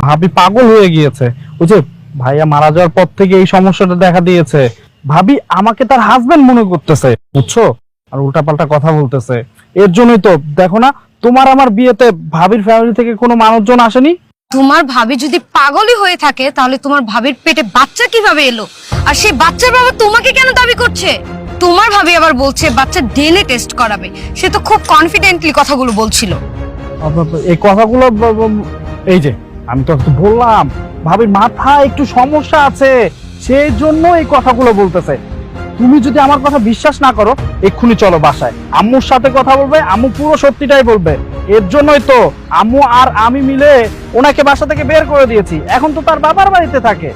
ভাবি পাগল হয়ে গিয়েছে। ওই যে ভাইয়া মারা যাওয়ার পর থেকে এই সমস্যাটা দেখা দিয়েছে। ভাবি আমাকে তার হাজবেন্ড মনে করতেছে, বুঝছো? আর উল্টাপাল্টা কথা বলতেছে। এর জন্যই তো দেখো না, তোমার আমার বিয়েতে ভাবির ফ্যামিলি থেকে কোনো মানুষজন আসেনি। তোমার ভাবি যদি পাগলই হয়ে থাকে তাহলে তোমার ভাবির পেটে বাচ্চা কিভাবে এলো? আর সেই বাচ্চার বাবা তোমাকে কেন দাবি করছে? তোমার ভাবি আবার বলছে বাচ্চা ডিএনএ টেস্ট করাবে। সে তো খুব কনফিডেন্টলি কথাগুলো বলছিল। এই কথাগুলো এই যে আমি তো বললাম ভাবির মাথায় একটু সমস্যা আছে, সেই জন্য এই কথাগুলো বলতেছে। তুমি যদি আমার কথা বিশ্বাস না করো, এক্ষুনি চলো বাসায়, আম্মুর সাথে কথা বলবে, আম্মু পুরো সত্যিটাই বলবে। এর জন্যই তো আম্মু আর আমি মিলে ওনাকে বাসা থেকে বের করে দিয়েছি। এখন তো তার বাবার বাড়িতে থাকে।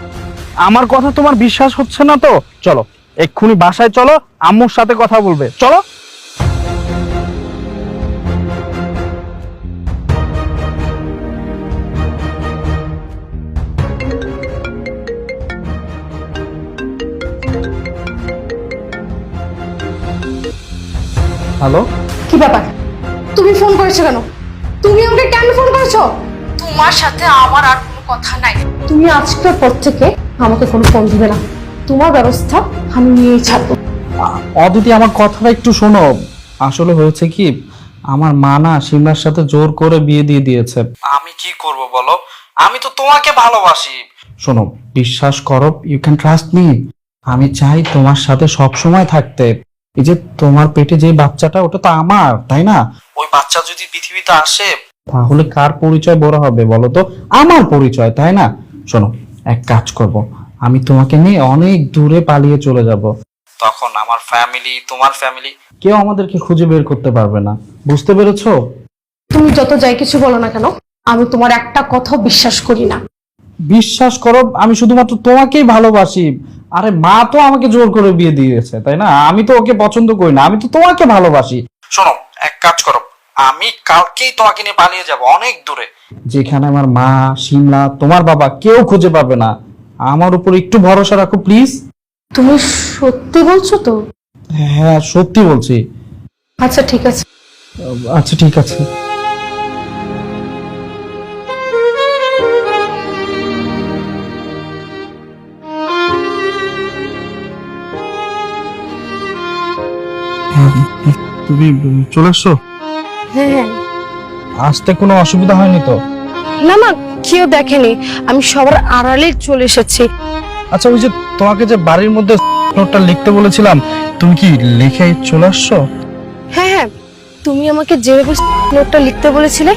আমার কথা তোমার বিশ্বাস হচ্ছে না তো চলো এক্ষুনি বাসায় চলো, আম্মুর সাথে কথা বলবে, চলো। হ্যালো, কি ব্যাপার? তুমি ফোন করেছো কেন? তুমি আমাকে কেন ফোন করেছো? তোমার সাথে আমার আর কোনো কথা নাই। তুমি আজকের পর থেকে আমাকে কোনো ফোন দিবে না। তোমার ব্যবস্থা আমি নিয়েই ছাড়বো। অদিতি আমার কথাটা একটু শোনো। আসলে হয়েছে কি, আমার মা না সিমরার সাথে জোর করে বিয়ে দিয়ে দিয়েছে। আমি কি করব বলো? আমি তো তোমাকে ভালোবাসি। শোনো, বিশ্বাস করো, ইউ ক্যান ট্রাস্ট মি। আমি চাই তোমার সাথে সব সময় থাকতে। এই যে তোমার পেটে যে বাচ্চাটা, ওটা তো আমার, তাই না? ওই বাচ্চা যদি পৃথিবীতে আসে তাহলে কার পরিচয় বড় হবে বলো তো? আমার পরিচয়, তাই না? শোনো, এক কাজ করব, আমি তোমাকে নিয়ে অনেক দূরে পালিয়ে চলে যাব। তখন আমার ফ্যামিলি, তোমার ফ্যামিলি, কেউ আমাদেরকে খুঁজে বের করতে পারবে না। বুঝতে পেরেছো? তুমি যত যাই কিছু বলো না কেন, আমি তোমার একটা কথা বিশ্বাস করি না। বিশ্বাস করো, আমি শুধুমাত্র তোমাকেই ভালোবাসি। আরে মা তো আমাকে জোর করে বিয়ে দিয়েছে, তাই না? আমি তো ওকে পছন্দ করি না, আমি তো তোমাকে ভালোবাসি। শোনো, এক কাজ করো, আমি কালকেই তোমাকে নিয়ে পালিয়ে যাব অনেক দূরে, যেখানে আমার মা, সিমলা, তোমার বাবা কেউ খুঁজে পাবে না। আমার উপর একটু ভরসা রাখো প্লিজ। তুমি সত্যি বলছো তো? হ্যাঁ, সত্যি বলছি। আচ্ছা ঠিক আছে। আচ্ছা ঠিক আছে। তুমি চলে আসছো? হ্যাঁ, আসতে কোনো অসুবিধা হয়নি তো? না না, কেউ দেখেনি, আমি সবার আড়ালে চলে এসেছি। আচ্ছা, ওই যে তোমাকে যে বাড়ির মধ্যে নোটটা লিখতে বলেছিলাম, তুমি কি লিখে চলে আসছো? হ্যাঁ হ্যাঁ, তুমি আমাকে যেভাবে নোটটা লিখতে বলেছিলে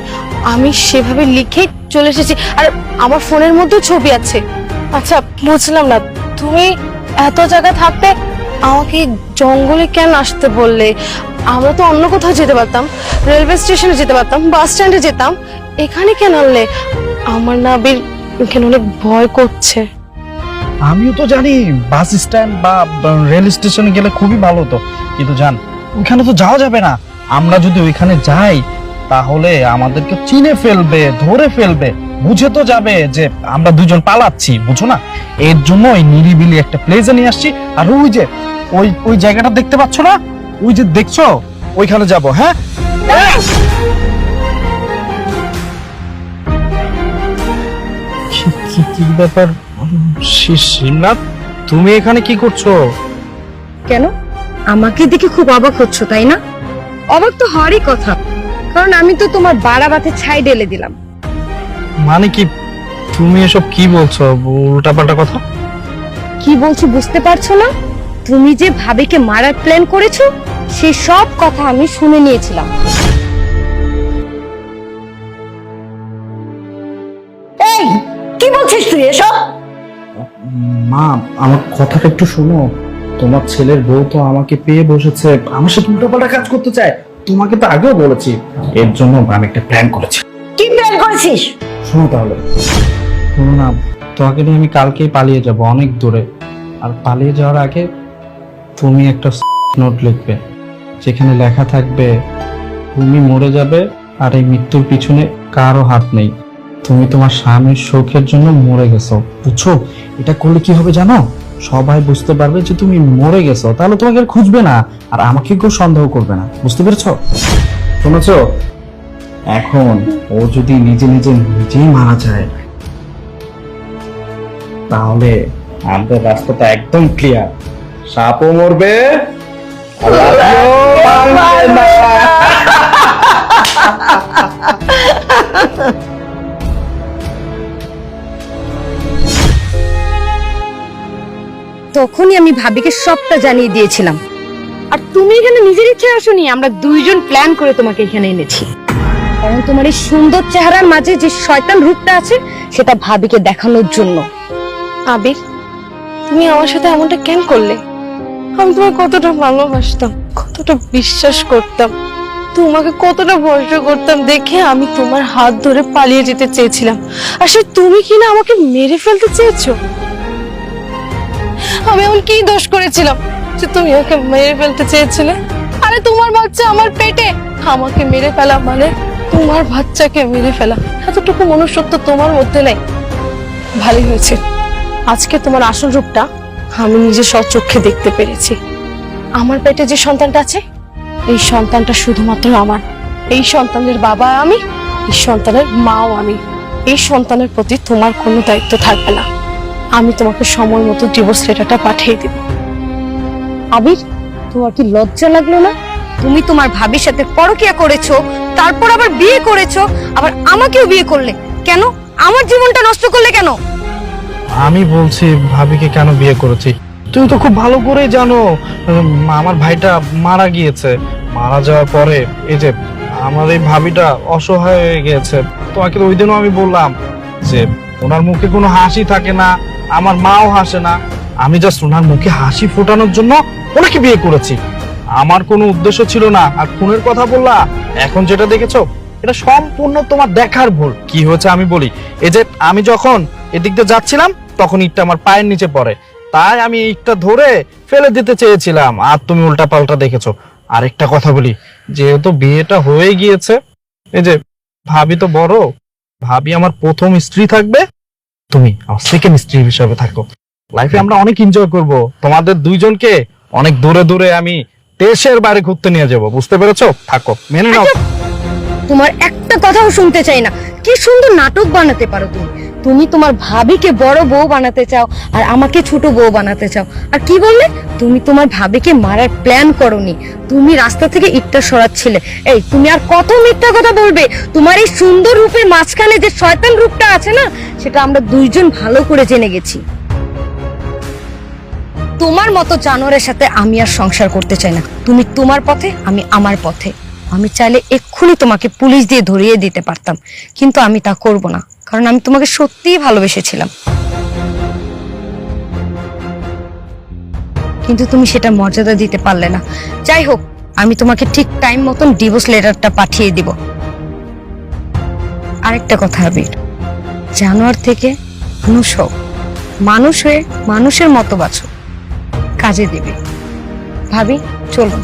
আমি সেভাবে লিখে চলে এসেছি। আর আমার ফোনের মধ্যে ছবি আছে। আচ্ছা বুঝলাম না, তুমি এত জায়গা থাকতে আমাকে জঙ্গলে কেন আসতে বললে? আমরা তো অন্য কোথাও যেতে পারতাম, রেলওয়ে স্টেশনে যেতে পারতাম, বাস স্ট্যান্ডে যেতাম। এখানে কেন আনলে? আমার না বের এখানে অনেক ভয় করছে। আমিও তো জানি বাস স্ট্যান্ড বা রেল স্টেশনে গেলে খুবই ভালো হতো, কিন্তু জান ওইখানে তো যাওয়া যাবে না। আমরা যদি ওইখানে যাই তাহলে আমাদেরকে চিনে ফেলবে, ধরে ফেলবে, বুঝে তো যাবে যে আমরা দুজন পালাচ্ছি, বুঝো না? এর জন্য ওই নিরিবিলি একটা প্লেসে নিয়ে আসছি। আর ওই যে ওই জায়গাটা দেখতে পাচ্ছ না, ওই যে দেখছো, ওইখানে যাব। হ্যাঁ, কি ব্যাপার শিবনাথ, তুমি এখানে কি করছো? কেন? আমাকে দেখে খুব অবাক হচ্ছ তাই না? অবাক তো হওয়ারই কথা, কারণ আমি তো তোমার বাড়াবাতে ছাই ঢেলে দিলাম। মানে কি, তুমি এসব কি বলছো? উল্টাপাল্টা কথা। কি বলছি বুঝতে পারছো না? তুমি যে ভাবিকে মারার প্ল্যান করেছো সেই সব কথা আমি শুনে নিয়েছিলাম। এই কি বলছিস তুই এসব? মা, আমার কথাটা একটু শোনো। তোমার ছেলের বউ তো আমাকে পেয়ে বসেছে, আমার সাথে উল্টাপাল্টা কাজ করতে চায়। তোমাকে তো আগেও বলেছি, এর জন্য আমি একটা প্ল্যান করেছি। কি প্ল্যান করেছিস? শোনো তাহলে। শোনো না, তোমাকে নিয়ে আমি কালকেই পালিয়ে যাব অনেক দূরে। আর পালিয়ে যাওয়ার আগে তুমি একটা নোট লিখবে, যেখানে লেখা থাকবে তুমি মরে যাবে আর এই মৃত্যুর পিছনে কারো হাত নেই। তুমি তোমার স্বামীর শোকের জন্য মরে গেছো, বুঝছো? এটা করলে কি হবে জানো? সবাই বুঝতে পারবে যে তুমি মরে গেছো, তাহলে তোমাকে আর খুঁজবে না, আর আমাকে কেউ সন্দেহ করবে না। বুঝতে পেরেছো? শুনেছো? এখন ও যদি নিজেই মারা যায় তাহলে আমাদের রাস্তাটা একদম ক্লিয়ার। সাপও মরবে, আর লাঠিও ভাঙবে না। তখনই আমি ভাবিকে সবটা জানিয়ে দিয়েছিলাম। আর তুমি এখানে নিজের ইচ্ছে আসোনি, আমরা দুইজন প্ল্যান করে তোমাকে এখানে এনেছি। কারণ তোমার এই সুন্দর চেহারার মাঝে যে শয়তান রূপটা আছে সেটা ভাবিকে দেখানোর জন্য। আবির, তুমি আমার সাথে এমনটা কেন করলে? আমি তোমাকে কতটা ভালোবাসতাম, কতটা বিশ্বাস করতাম, তোমাকে কতটা ভরসা করতাম দেখে আমি তোমার হাত ধরে পালিয়ে যেতে চেয়েছিলাম। আসলে তুমি কিনা আমাকে মেরে ফেলতে চেয়েছো। আমি এমন কি দোষ করেছিলাম যে তুমি আমাকে মেরে ফেলতে চেয়েছিলে? আরে তোমার বাচ্চা আমার পেটে, আমাকে মেরে ফেলা মানে তোমার বাচ্চাকে মেরে ফেলা। এতটুকু মনুষ্যত্ব তোমার মধ্যে নেই। ভালোই হয়েছে, আজকে তোমার আসল রূপটা আমি নিজে স্বচক্ষে দেখতে পেরেছি। আমার পেটে যে সন্তানটা আছে, এই সন্তানটা শুধুমাত্র আমার। এই সন্তানের বাবা আমি, এই সন্তানের মাও আমি। এই সন্তানের প্রতি তোমার কোনো দায়িত্ব থাকবে না। আমি তোমাকে সময় মতো ডিভোর্স লেটারটা পাঠিয়ে দিব। আবির, তোমার কি লজ্জা লাগলো না? তুমি তোমার ভাবির সাথে পরকিয়া করেছো, তারপর আবার বিয়ে করেছো, আবার আমাকেও বিয়ে করলে। কেন আমার জীবনটা নষ্ট করলে কেন? আমি বলছি ভাবিকে কেন বিয়ে করেছি। তুমি তো খুব ভালো করে জানো আমার ভাইটা মারা গিয়েছে। মারা যাওয়ার পরে এই যে আমার এই ভাবিটা অসহায় হয়ে গেছে। তোমাকে তো ওই দিনও আমি বললাম যে ওনার মুখে কোনো হাসি থাকে না, আমার মাও হাসে না। আমি জাস্ট ওনার মুখে হাসি ফোটানোর জন্য ওনাকে বিয়ে করেছি। আমার কোনো উদ্দেশ্য ছিল না। আর খুনের কথা বললা, এখন যেটা দেখেছো এটা সম্পূর্ণ তোমার দেখার ভুল। কি হয়েছে আমি বলি। এই যে আমি যখন এদিক দিয়ে যাচ্ছিলাম তখন ইটটা আমার পায়ের নিচে পড়ে, তাই আমি ইটটা ধরে ফেলে দিতে চেয়েছিলাম, আর তুমি উল্টা পাল্টা দেখেছো। আরেকটা কথা বলি, যেহেতু বিয়েটা হয়ে গিয়েছে, এই যে ভাবি তো বড়, ভাবি আমার প্রথম স্ত্রী থাকবে, তুমি আমার সেকেন্ড স্ত্রী হিসেবে থাকো। লাইফে আমরা অনেক এনজয় করব। তোমাদের দুইজনকে অনেক দূরে দূরে আমি দেশের বাইরে ঘুরতে নিয়ে যাব, বুঝতে পেরেছো? থাকো, মেনে নাও। তোমার একটা কথাও শুনতে চাই না। কি সুন্দর নাটক বানাতে পারো তুমি। তুমি তোমার ভাবিকে বড় বউ বানাতে চাও আর আমাকে ছোট বউ বানাতে চাও। আর কি বললে? তুমি তোমার ভাবিকে মারার প্ল্যান করোনি, তুমি রাস্তা থেকে ইটটা সরাচ্ছিলে। এই তুমি আর কত মিথ্যা কথা বলবে? তোমার এই সুন্দর রূপের মাঝখানে যে শয়তান রূপটা আছে না, সেটা আমরা দুইজন ভালো করে জেনে গেছি। তোমার মতো জানোয়ারের সাথে আমি আর সংসার করতে চাই না। তুমি তোমার পথে, আমি আমার পথে। আমি চাইলে এক্ষুনি তোমাকে পুলিশ দিয়ে ধরিয়ে দিতে পারতাম, কিন্তু আমি তা করব না, কারণ আমি তোমাকে সত্যিই ভালোবেসেছিলাম। কিন্তু তুমি সেটা মর্যাদা দিতে পারলে না। যাই হোক, আমি তোমাকে ঠিক টাইম মতন ডিভোর্স লেটারটা পাঠিয়ে দিব। আরেকটা কথা আবির, জানোয়ার থেকে মানুষ হও, মানুষ হয়ে মানুষের মতো বাঁচো, কাজে দেবে। ভাবি, চলুন।